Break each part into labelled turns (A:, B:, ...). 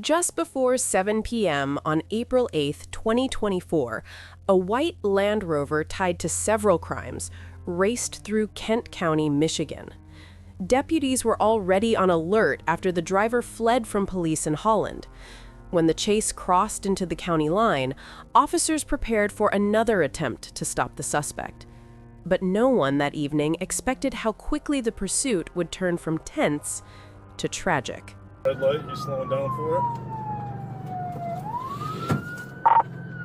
A: Just before 7 p.m. on April 8, 2024, a white Land Rover tied to several crimes raced through Kent County, Michigan. Deputies were already on alert after the driver fled from police in Holland. When the chase crossed into the county line, officers prepared for another attempt to stop the suspect. But no one that evening expected how quickly the pursuit would turn from tense to tragic.
B: Red light, you slowing down for it?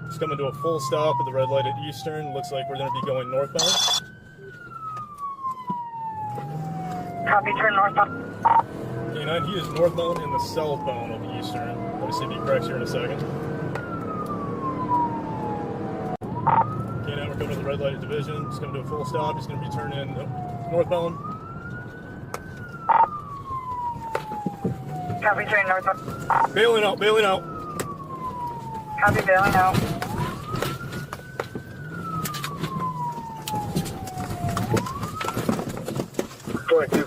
B: Just coming to a full stop at the red light at Eastern. Looks like we're going to be going northbound.
C: Copy, turn northbound.
B: K9, he is northbound in the southbound of Eastern. Let me see if he corrects here in a second. K9, we're coming to the red light at Division. Just coming to a full stop. He's going to be turning northbound.
C: Copy, turn northbound.
B: Bailing out, bailing out.
C: Copy, bailing out.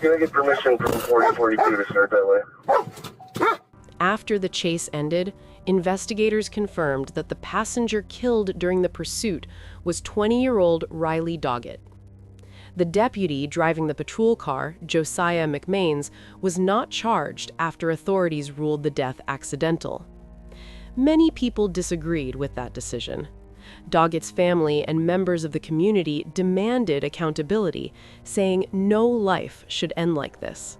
D: Can I get permission from 4042 to start that way?
A: After the chase ended, investigators confirmed that the passenger killed during the pursuit was 20-year-old Riley Doggett. The deputy driving the patrol car, Josiah McMains, was not charged after authorities ruled the death accidental. Many people disagreed with that decision. Doggett's family and members of the community demanded accountability, saying no life should end like this.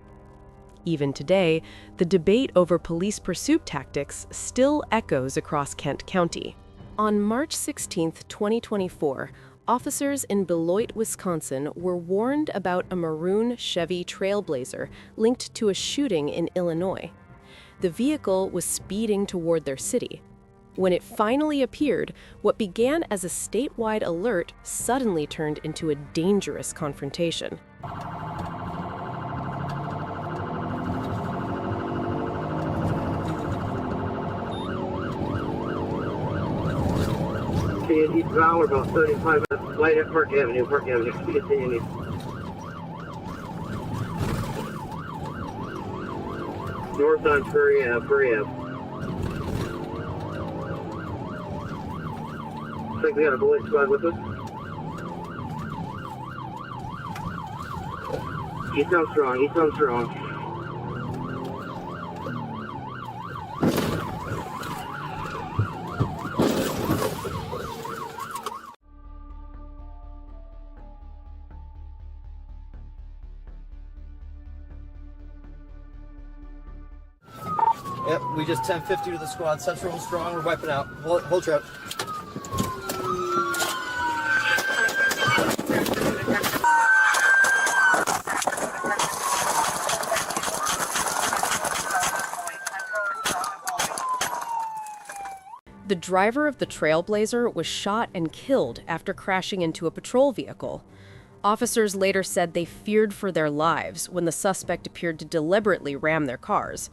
A: Even today, the debate over police pursuit tactics still echoes across Kent County. On March 16, 2024, officers in Beloit, Wisconsin were warned about a maroon Chevy Trailblazer linked to a shooting in Illinois. The vehicle was speeding toward their city. When it finally appeared, what began as a statewide alert suddenly turned into a dangerous confrontation.
D: East Valley, about 35 minutes, light at Park Avenue, continue. North on Prairie Ave. I think we got a Beloit squad with us. He sounds strong.
E: Yep, we just 1050 to the squad. Central strong, we're wiping out. Hold trap.
A: The driver of the Trailblazer was shot and killed after crashing into a patrol vehicle. Officers later said they feared for their lives when the suspect appeared to deliberately ram their cars.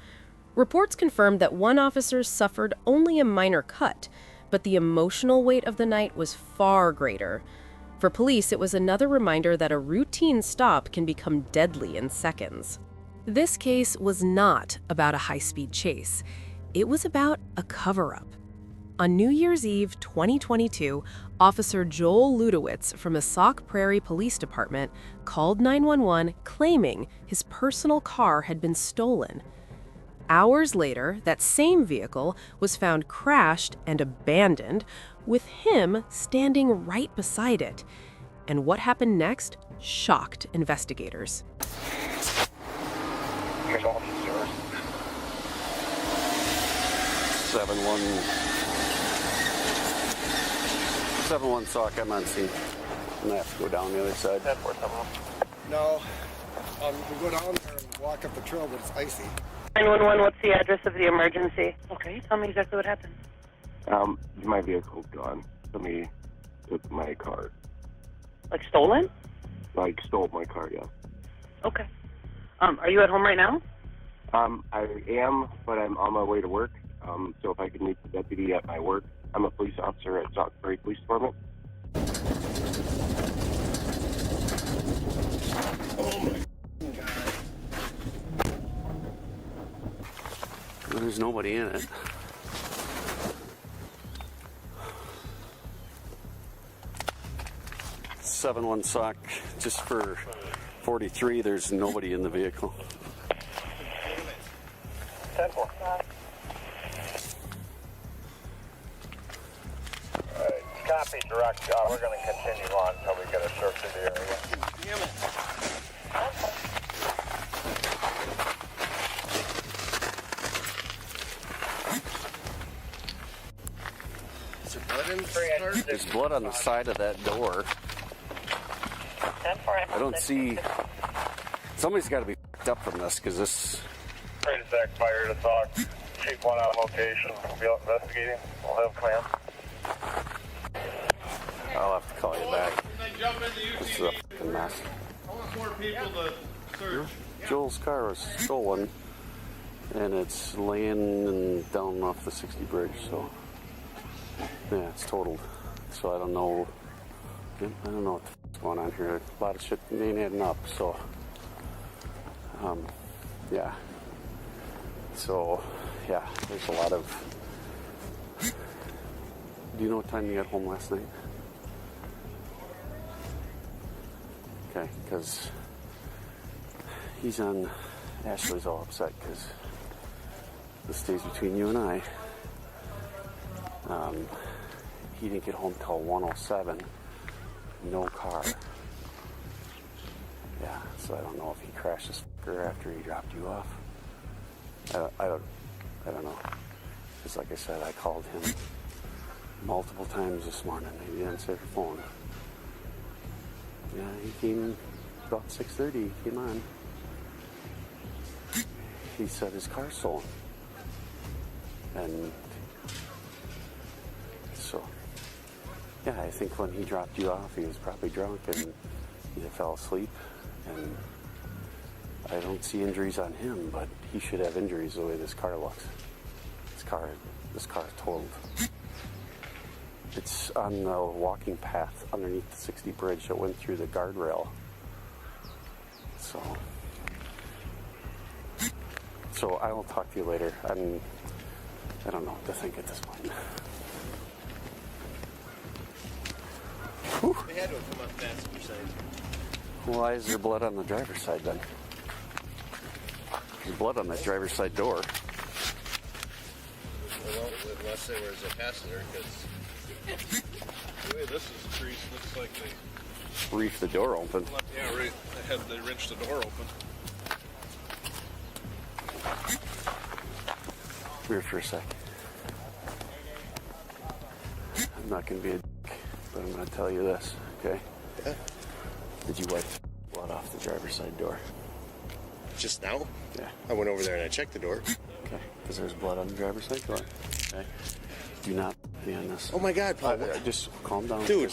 A: Reports confirmed that one officer suffered only a minor cut, but the emotional weight of the night was far greater. For police, it was another reminder that a routine stop can become deadly in seconds. This case was not about a high-speed chase. It was about a cover-up. On New Year's Eve 2022, Officer Joel Ludowitz from the Sauk Prairie Police Department called 911 claiming his personal car had been stolen. Hours later, that same vehicle was found crashed and abandoned, with him standing right beside it. And what happened next shocked investigators.
D: Here's all the stores.
F: 7-1 Sauk, I'm on scene. I'm gonna have to go down the other side.
G: No, we go down there and walk up the trail, but it's icy.
C: 911, what's the address of the emergency? Okay, tell me exactly what happened.
H: My vehicle's gone. Somebody took my car.
C: Like stolen?
H: Like stole my car, yeah.
C: Okay. Are you at home right now?
H: I am, but I'm on my way to work. So if I could meet the deputy at my work. I'm a police officer at Sauk Prairie Police Department.
G: Oh my God.
F: There's nobody in it. Seven-one sock, just for 43. There's nobody in the vehicle.
H: 10-4. Copy, direct. We're going to continue on until we get a search of the area.
E: Damn it. Is there blood in the car?
F: There's blood on the side of that door. I don't see. Somebody's got to be f***ed up from this, because this.
H: Train Zach fire to talk. Chief 1 on location. We'll be out investigating. We'll have clamp.
F: I'll have to call you back. This is a fucking mess.
B: I want more people to search.
F: Joel's car was stolen, and it's laying down off the 60 bridge, so yeah, it's totaled. So I don't know what's going on here. A lot of shit ain't adding up, so yeah. So yeah, there's a lot of. Do you know what time you got home last night? Okay, because he's on. Ashley's all upset because this stays between you and I. He didn't get home till 1:07. No car. Yeah, so I don't know if he crashed his fucker after he dropped you off. I don't know. Because like I said, I called him multiple times this morning. He didn't answer the phone. Yeah, he came about 6:30. He came on. He said his car's stolen. And so, yeah, I think when he dropped you off, he was probably drunk and either fell asleep. And I don't see injuries on him, but he should have injuries the way this car looks. This car is totaled. It's on the walking path underneath the 60 bridge that went through the guardrail. So I will talk to you later. I don't know what to think at this point. Whew.
E: They had to have come on the passenger side.
F: Why is there blood on the driver's side then? There's blood on that driver's side door.
E: Well, unless there was a passenger, because
B: The way this is creased, looks like they.
F: Reef the door open.
B: Yeah, right. They wrenched the door open.
F: Come here for a sec. I'm not going to be a dick, but I'm going to tell you this, okay?
E: Yeah.
F: Did you wipe blood off the driver's side door?
E: just now,
F: Yeah.
E: I went over there and I checked the door.
F: Okay. Because there's blood on the driver's side door. Okay. Do not be on this.
E: Oh my God, Paul.
F: Just calm down.
E: Dude.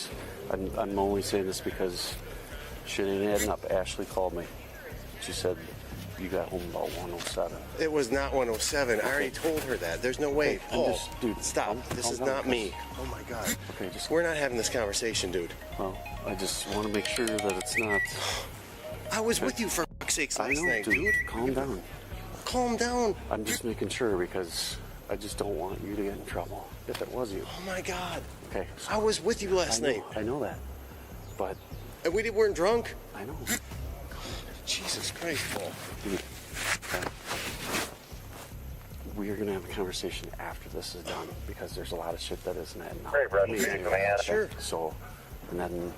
F: I'm only saying this because shit ain't adding up. Ashley called me. She said you got home about 1:07.
E: It was not 107. I already told her that. There's no way.
F: Okay,
E: Paul,
F: dude,
E: stop. This is not me. Oh my God.
F: Okay,
E: We're not having this conversation, dude.
F: Well, I just want to make sure that it's not.
E: I was with you for fuck's sakes
F: I
E: last
F: know,
E: night,
F: dude. Calm down.
E: Calm down.
F: I'm just making sure because I just don't want you to get in trouble if it was you.
E: Oh my God.
F: Okay. So
E: I was with you last night.
F: I know that, but
E: And we weren't drunk.
F: I know.
E: Jesus Christ, Paul.
F: Dude, okay. We are gonna have a conversation after this is done because there's a lot of shit that isn't adding up.
H: Great, Brad.
F: Me,
H: Great,
F: anyway.
H: man.
E: Sure.
F: So, and then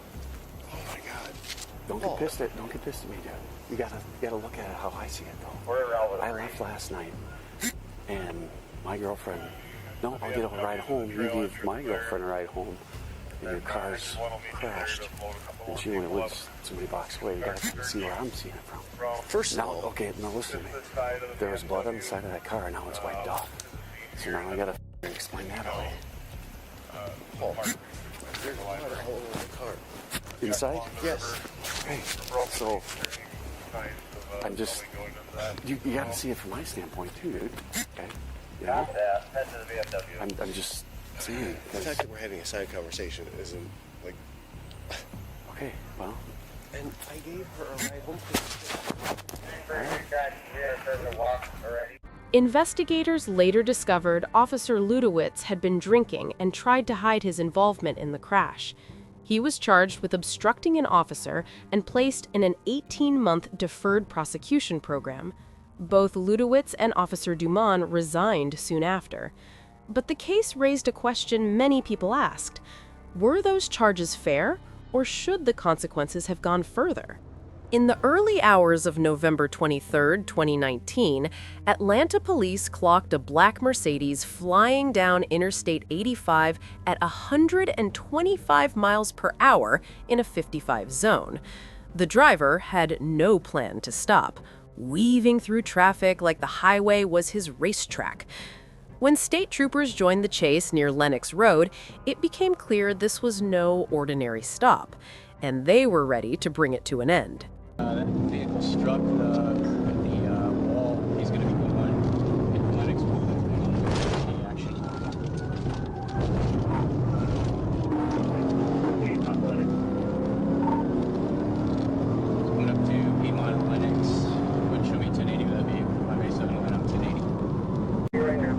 E: Oh my God.
F: don't get pissed at me, dude. You gotta look at it how I see it though.
H: We're around with
F: I left last night, and my girlfriend. No, I'll get a ride home. You gave my girlfriend a ride home, and your car's crashed, and she only lives so many blocks away. You gotta come see where I'm seeing it from.
E: First of
F: Now,
E: all,
F: okay, now listen to me. There was blood on the side of that car, and now it's wiped off. So now I gotta explain that away.
E: Paul, there's blood all over the car.
F: Inside?
E: Yes.
F: Okay. So I'm just. You gotta see it from my standpoint too, dude. Okay. You know?
H: head to the VFW.
F: I'm just saying.
E: The
F: 'cause-
E: fact that we're having a side conversation isn't like.
F: Okay. Well.
E: And I gave her a ride home.
H: Walk already.
A: Investigators later discovered Officer Ludowitz had been drinking and tried to hide his involvement in the crash. He was charged with obstructing an officer and placed in an 18-month deferred prosecution program. Both Ludowitz and Officer Dumont resigned soon after. But the case raised a question many people asked. Were those charges fair, or should the consequences have gone further? In the early hours of November 23, 2019, Atlanta police clocked a black Mercedes flying down Interstate 85 at 125 miles per hour in a 55 zone. The driver had no plan to stop, weaving through traffic like the highway was his racetrack. When state troopers joined the chase near Lenox Road, it became clear this was no ordinary stop, and they were ready to bring it to an end.
I: That vehicle struck the wall. He's going to be going in Lenox action. Going up to Piedmont and Lenox. Would show me 1080 with that vehicle. 587 went up 1080.
D: Right now.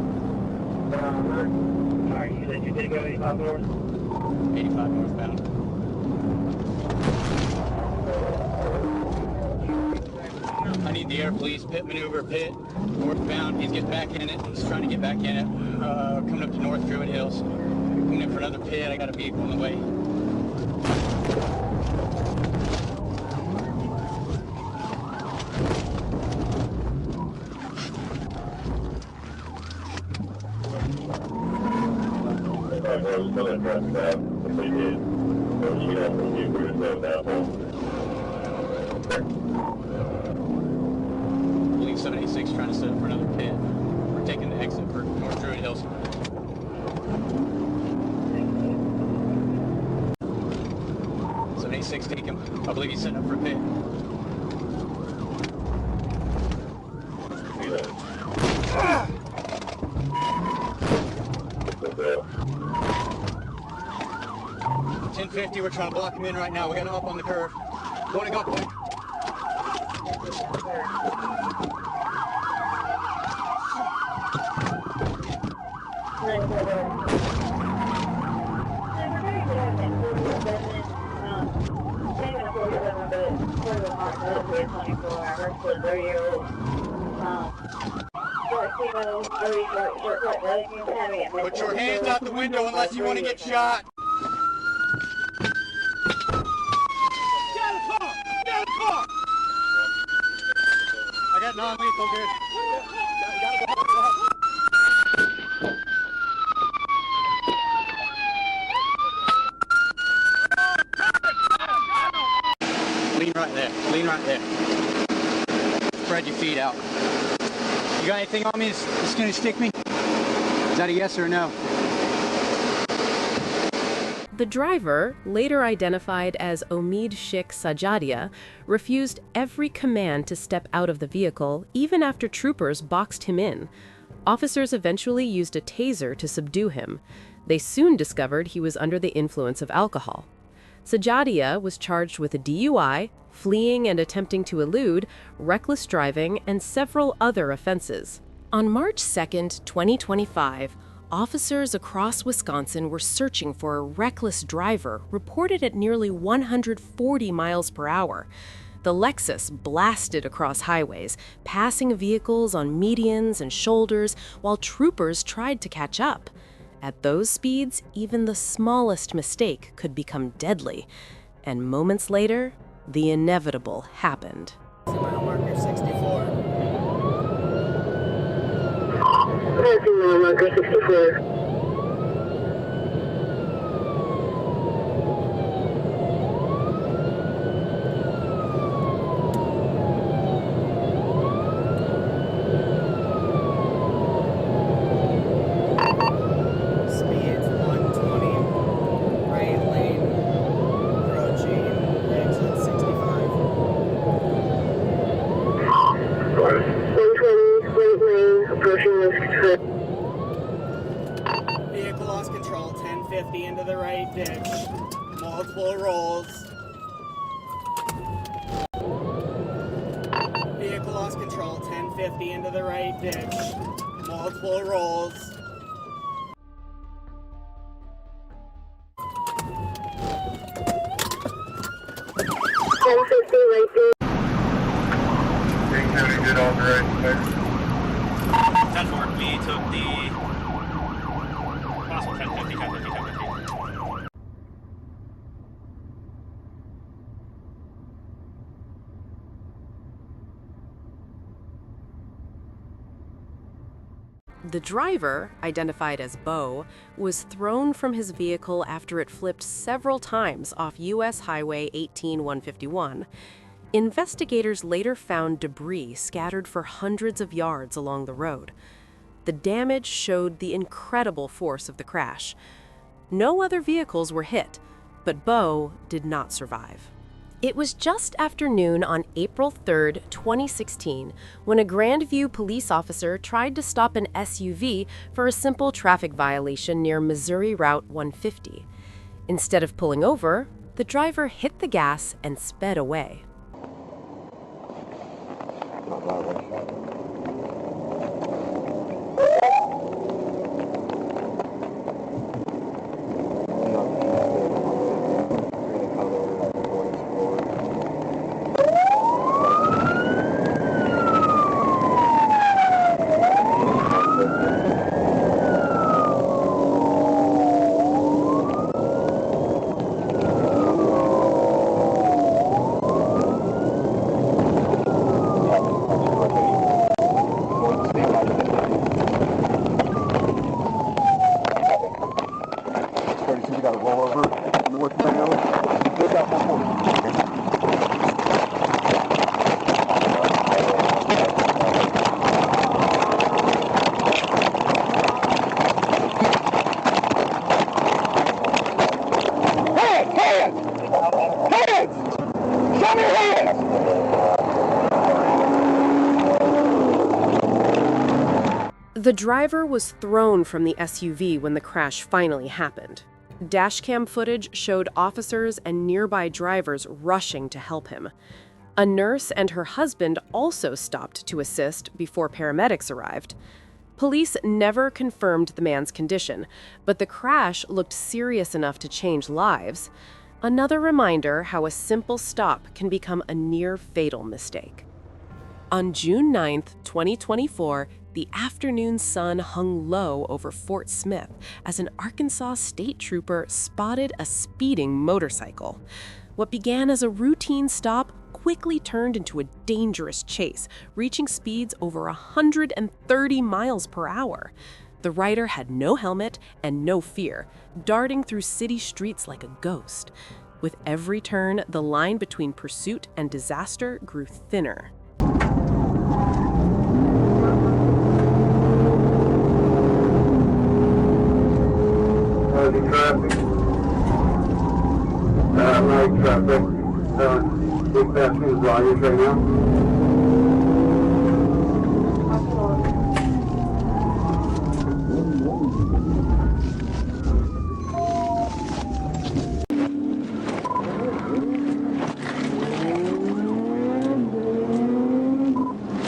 D: Alright, you said you did go 85 north?
I: 85 northbound. I need the air police, pit maneuver, pit, northbound. He's getting back in it. He's trying to get back in it. Coming up to North Druid Hills. Coming in for another pit. I got a vehicle on the way. I believe 786 trying to set up for another pit. We're taking the exit for North Druid Hills. Take him. I believe he's setting up for a pit. .1050, we're trying to block him in right now. We got him up on the curve. Going to go quick. Put your hands out the window unless you want to get shot. Get out of the car! Get out of the car! I got non-lethal, dude. Lean right there. Lean right there. Spread your feet out. You got anything on me that's going to stick me? Is that a yes or a no?
A: The driver, later identified as Omid Sheikh Sajadia, refused every command to step out of the vehicle, even after troopers boxed him in. Officers eventually used a taser to subdue him. They soon discovered he was under the influence of alcohol. Sajadia was charged with a DUI, fleeing and attempting to elude, reckless driving, and several other offenses. On March 2, 2025, officers across Wisconsin were searching for a reckless driver reported at nearly 140 miles per hour. The Lexus blasted across highways, passing vehicles on medians and shoulders while troopers tried to catch up. At those speeds, even the smallest mistake could become deadly. And moments later, the inevitable happened.
E: Mile marker 64.
D: Mile marker 64.
E: Speed 120. Right lane. Approaching exit 65.
D: 120, right lane, approaching risk.
E: Vehicle lost control, 1050 into the right ditch. Multiple rolls. Vehicle lost control, 1050. 1050 into the right ditch. Multiple rolls.
H: Good on the right.
B: 10-4, we took the possible 1050, 1050, 1050.
A: The driver, identified as Bo, was thrown from his vehicle after it flipped several times off U.S. Highway 18151. Investigators later found debris scattered for hundreds of yards along the road. The damage showed the incredible force of the crash. No other vehicles were hit, but Bo did not survive. It was just after noon on April 3, 2016, when a Grandview police officer tried to stop an SUV for a simple traffic violation near Missouri Route 150. Instead of pulling over, the driver hit the gas and sped away. The driver was thrown from the SUV when the crash finally happened. Dashcam footage showed officers and nearby drivers rushing to help him. A nurse and her husband also stopped to assist before paramedics arrived. Police never confirmed the man's condition, but the crash looked serious enough to change lives. Another reminder how a simple stop can become a near-fatal mistake. On June 9, 2024, the afternoon sun hung low over Fort Smith as an Arkansas state trooper spotted a speeding motorcycle. What began as a routine stop quickly turned into a dangerous chase, reaching speeds over 130 miles per hour. The rider had no helmet and no fear, darting through city streets like a ghost. With every turn, the line between pursuit and disaster grew thinner.
D: Traffic. Light traffic. Big passenger volumes right now.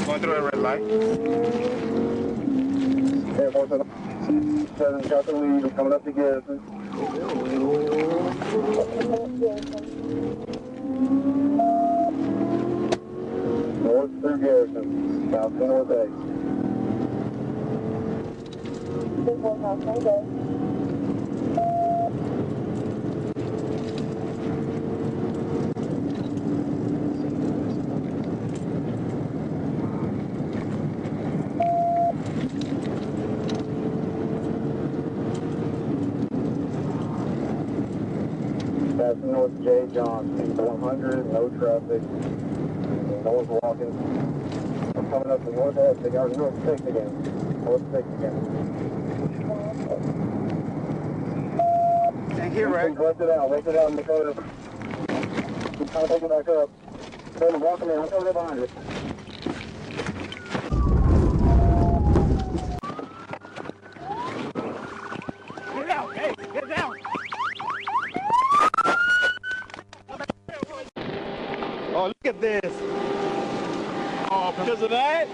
H: Going through a red light.
D: Hey, 7 got the lead. We're coming up together. North through Garrison, south to north 8. Passing north J. John, 100, no traffic. No one's walking. I'm coming up to north edge, they got north 6 again. North 6 again.
H: Thank you, Rick.
D: Left it out in the corner. I'm trying to take it back up. I'm walking in, I'm coming up behind it.
H: Get down, hey, get down. Oh, look at this. Oh, because of that?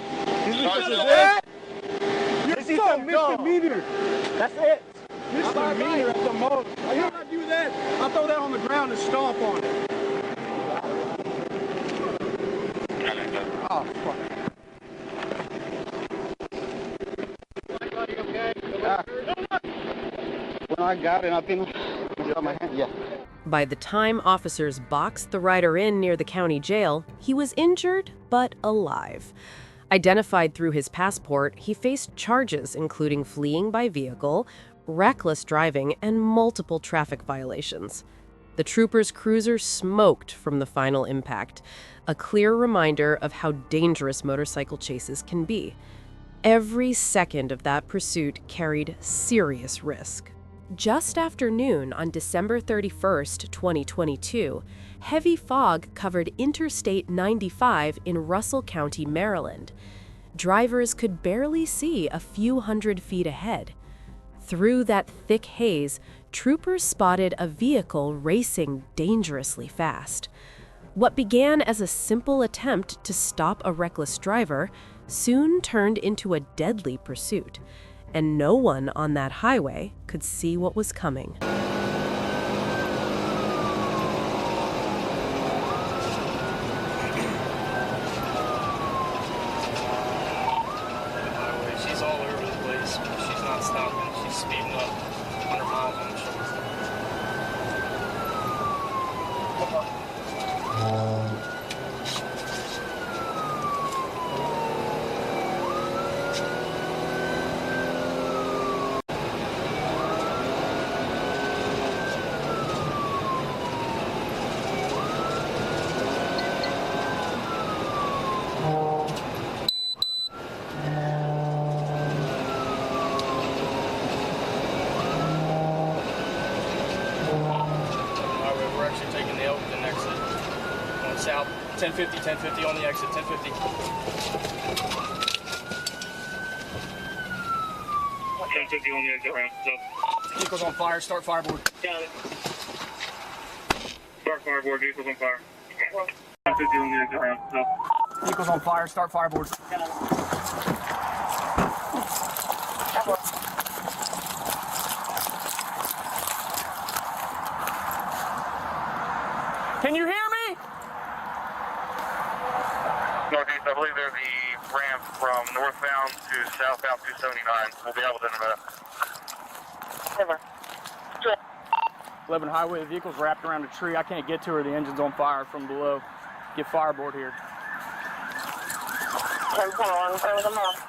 G: You're so misdemeanor. That's it. Misdemeanor at the most. Why don't I do that? I'll throw that on the ground and stomp on it. Oh, fuck. When I got it, I've been on my hand. Yeah.
A: By the time officers boxed the rider in near the county jail, he was injured but alive. Identified through his passport, he faced charges including fleeing by vehicle, reckless driving, and multiple traffic violations. The trooper's cruiser smoked from the final impact, a clear reminder of how dangerous motorcycle chases can be. Every second of that pursuit carried serious risk. Just after noon on December 31st, 2022, heavy fog covered Interstate 95 in Russell County, Maryland. Drivers could barely see a few hundred feet ahead. Through that thick haze, troopers spotted a vehicle racing dangerously fast. What began as a simple attempt to stop a reckless driver soon turned into a deadly pursuit, and no one on that highway could see what was coming.
J: She's all over the place. She's not stopping. She's speeding up 100 miles on the shoulder. We're actually taking the Elkton exit. Going south, 1050 on the exit, 1050. 1050 on the exit ramp. Vehicle's on fire, start fireboard. Got it. Start fireboard, vehicle's on fire. 1050 on the exit ramp. Vehicle's on fire, start fireboard. Got it. Can you hear me?
K: Northeast, I believe they're the ramp from northbound to southbound 279. We'll be able to
C: Never.
J: 11 highway, the vehicle's wrapped around a tree. I can't get to her, the engine's on fire from below. Get fireboard here.
C: I'm coming on, turn them off.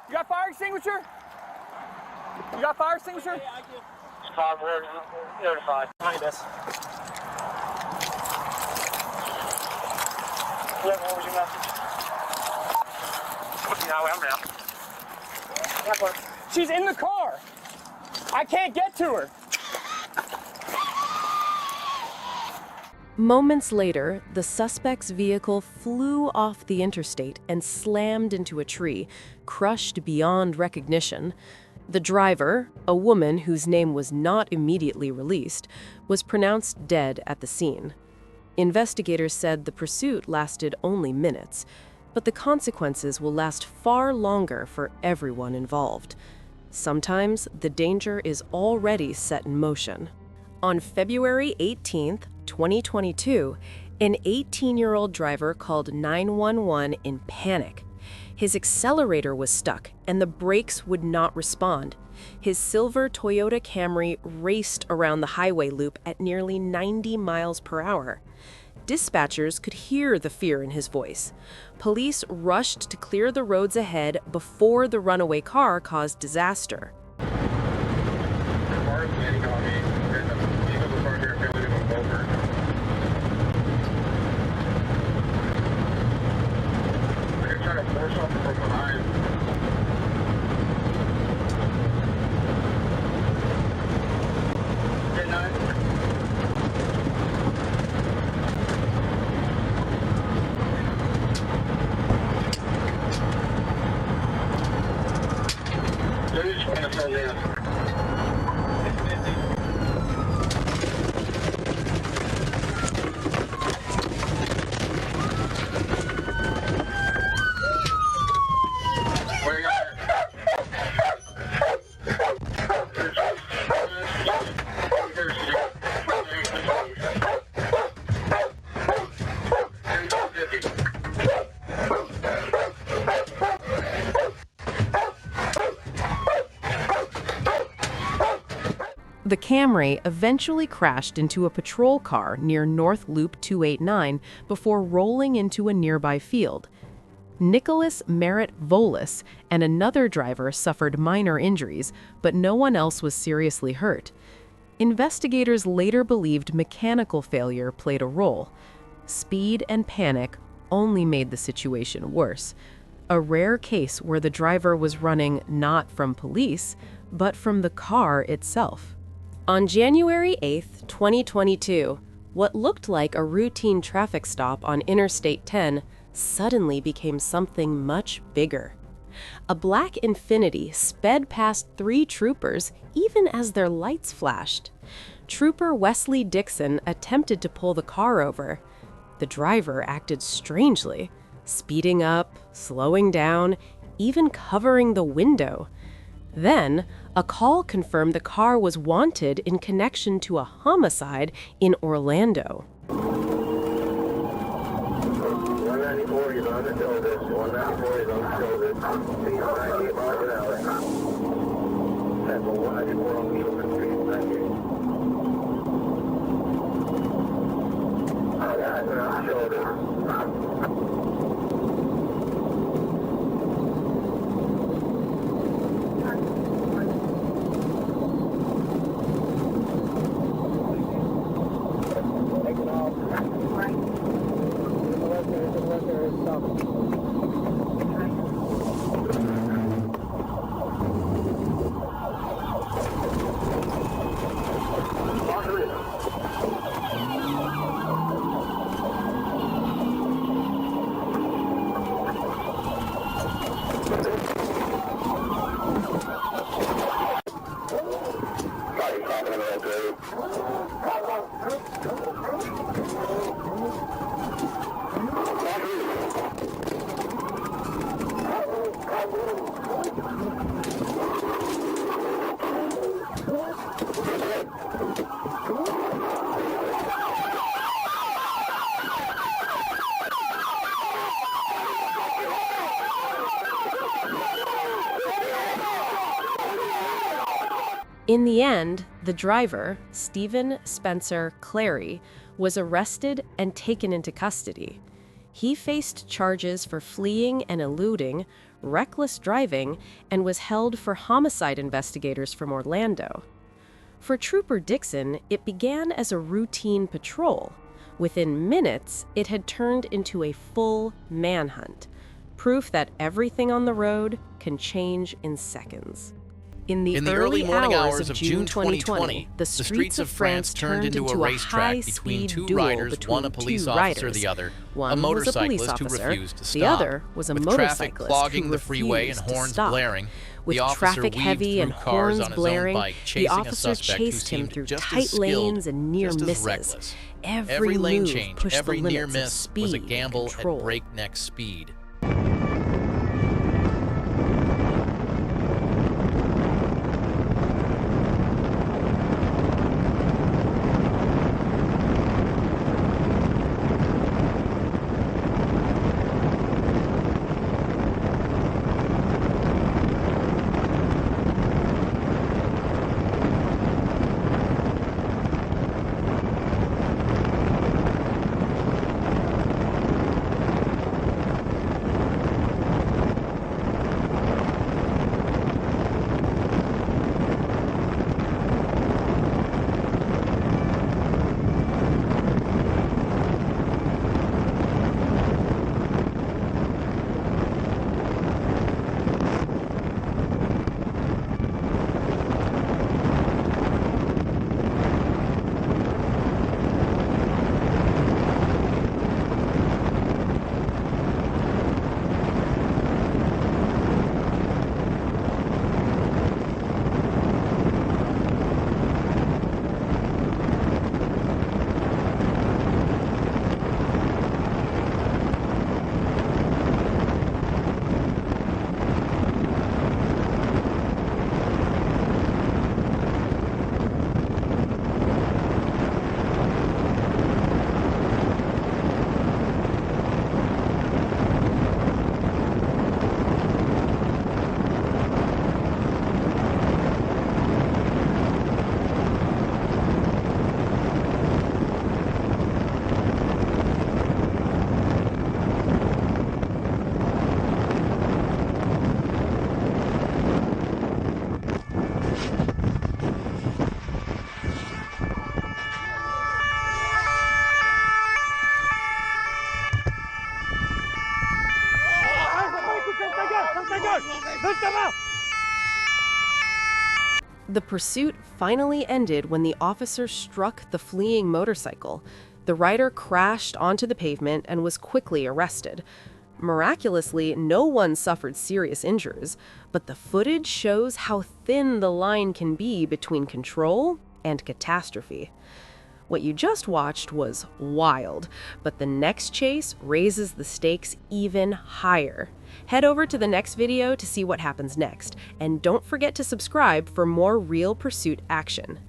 J: You got fire extinguisher? You got fire extinguisher?
C: Fireboard notified.
J: Behind us.
C: What was your message?
K: highway, I'm down.
J: She's in the car. I can't get to her.
A: Moments later, the suspect's vehicle flew off the interstate and slammed into a tree, crushed beyond recognition. The driver, a woman whose name was not immediately released, was pronounced dead at the scene. Investigators said the pursuit lasted only minutes, but the consequences will last far longer for everyone involved. Sometimes the danger is already set in motion. On February 18th, 2022, an 18-year-old driver called 911 in panic. His accelerator was stuck and the brakes would not respond. His silver Toyota Camry raced around the highway loop at nearly 90 miles per hour. Dispatchers could hear the fear in his voice. Police rushed to clear the roads ahead before the runaway car caused disaster. The Camry eventually crashed into a patrol car near North Loop 289 before rolling into a nearby field. Nicholas Merritt Volis and another driver suffered minor injuries, but no one else was seriously hurt. Investigators later believed mechanical failure played a role. Speed and panic only made the situation worse. A rare case where the driver was running not from police, but from the car itself. On January 8, 2022, what looked like a routine traffic stop on Interstate 10 suddenly became something much bigger. A black Infiniti sped past 3 troopers even as their lights flashed. Trooper Wesley Dixon attempted to pull the car over. The driver acted strangely, speeding up, slowing down, even covering the window. Then, a call confirmed the car was wanted in connection to a homicide in Orlando.
D: 194 is on the shoulder. 194 is on the shoulder. 98 miles an hour. Sample 194 on the shoulder. 98. On the shoulder.
A: In the end, the driver, Stephen Spencer Clary, was arrested and taken into custody. He faced charges for fleeing and eluding, reckless driving, and was held for homicide investigators from Orlando. For Trooper Dixon, it began as a routine patrol. Within minutes, it had turned into a full manhunt, proof that everything on the road can change in seconds. In the early
L: morning
A: hours of June 2020, the streets of France turned into a racetrack between 2 riders, one a police officer, the other a motorcyclist who refused to stop. The other was a motorcyclist
L: traffic clogging the freeway and horns blaring.
A: With traffic heavy and horns blaring, the officer chased him through tight lanes and near misses. Every
L: lane
A: move
L: change,
A: pushed
L: every
A: the
L: near
A: limits of
L: miss
A: speed
L: was a
A: and
L: gamble at
A: control.
L: breakneck speed.
A: The pursuit finally ended when the officer struck the fleeing motorcycle. The rider crashed onto the pavement and was quickly arrested. Miraculously, no one suffered serious injuries, but the footage shows how thin the line can be between control and catastrophe. What you just watched was wild, but the next chase raises the stakes even higher. Head over to the next video to see what happens next, and don't forget to subscribe for more real pursuit action.